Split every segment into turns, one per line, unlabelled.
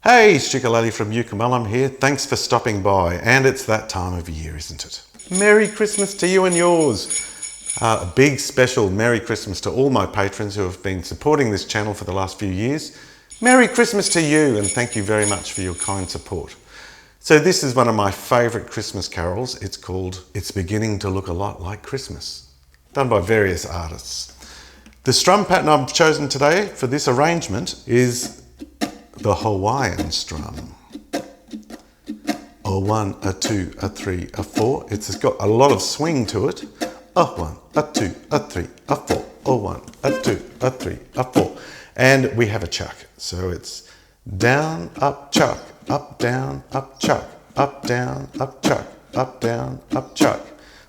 Hey, Stukulele from Uke Mullum here. Thanks for stopping by. And it's that time of year, isn't it? Merry Christmas to you and yours. A big special Merry Christmas to all my patrons who have been supporting this channel for the last few years. Merry Christmas to you, and thank you very much for your kind support. So this is one of my favourite Christmas carols. It's called It's Beginning to Look a Lot Like Christmas, done by various artists. The strum pattern I've chosen today for this arrangement is the Hawaiian strum. A 1, a 2, a 3, a 4. It's got a lot of swing to it. A 1, a 2, a 3, a 4. A 1, a 2, a 3, a 4. And we have a chuck. So it's down, up, chuck, up, down, up, chuck, up, down, up, chuck, up, down, up, chuck.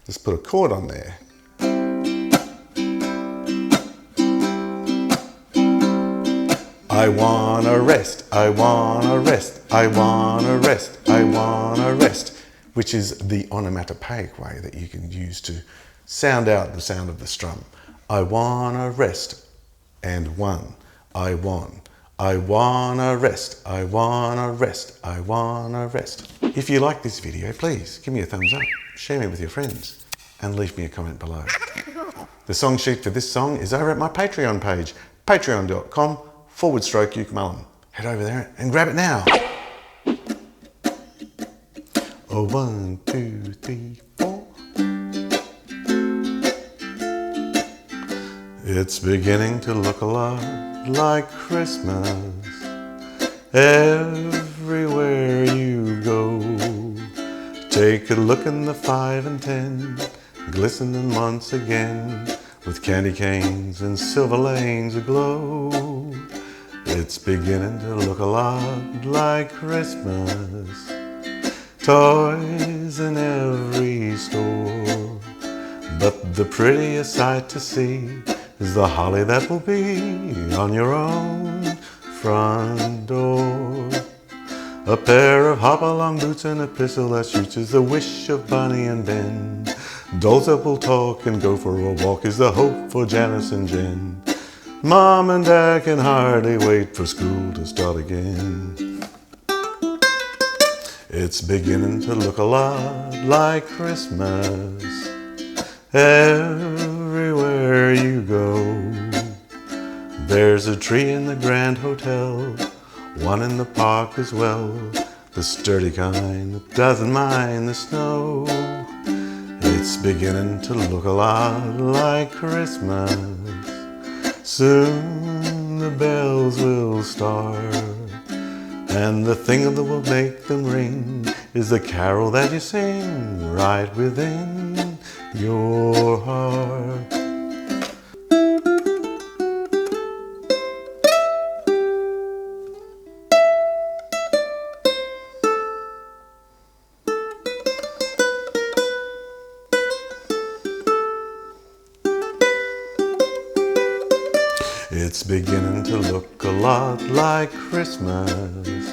Let's put a chord on there. I wanna rest, I wanna rest, I wanna rest, I wanna rest, which is the onomatopoeic way that you can use to sound out the sound of the strum. I wanna rest, and 1, I wanna rest, I wanna rest, I wanna rest. If you like this video, please give me a thumbs up, share me with your friends, and leave me a comment below. The song sheet for this song is over at my Patreon page, patreon.com/Uke Mullum. Head over there and grab it now. Oh, 1, 2, 3, 4. It's beginning to look a lot like Christmas everywhere you go. Take a look in the 5 and 10, glistening once again with candy canes and silver lanes aglow. It's beginning to look a lot like Christmas. Toys in every store, but the prettiest sight to see is the holly that will be on your own front door. A pair of hop-along boots and a pistol that shoots is the wish of Bonnie and Ben. Dolls that will talk and go for a walk is the hope for Janice and Jen. Mom and Dad can hardly wait for school to start again. It's beginning to look a lot like Christmas everywhere you go. There's a tree in the Grand Hotel, one in the park as well, the sturdy kind that doesn't mind the snow. It's beginning to look a lot like Christmas. Soon the bells will start, and the thing that will make them ring is the carol that you sing right within your heart. It's beginning to look a lot like Christmas.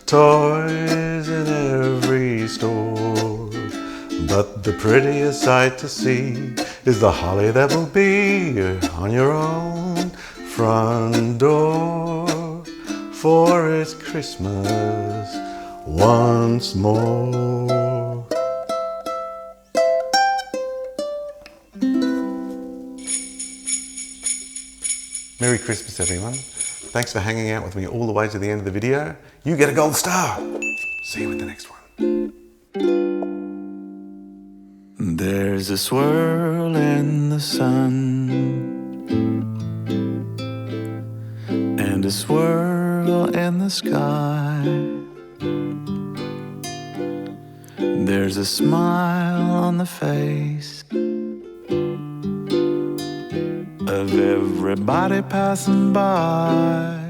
Toys in every store, but the prettiest sight to see is the holly that will be on your own front door. For it's Christmas once more. Merry Christmas, everyone. Thanks for hanging out with me all the way to the end of the video. You get a gold star. See you with the next one.
There's a swirl in the sun and a swirl in the sky. There's a smile on the face of everybody passing by.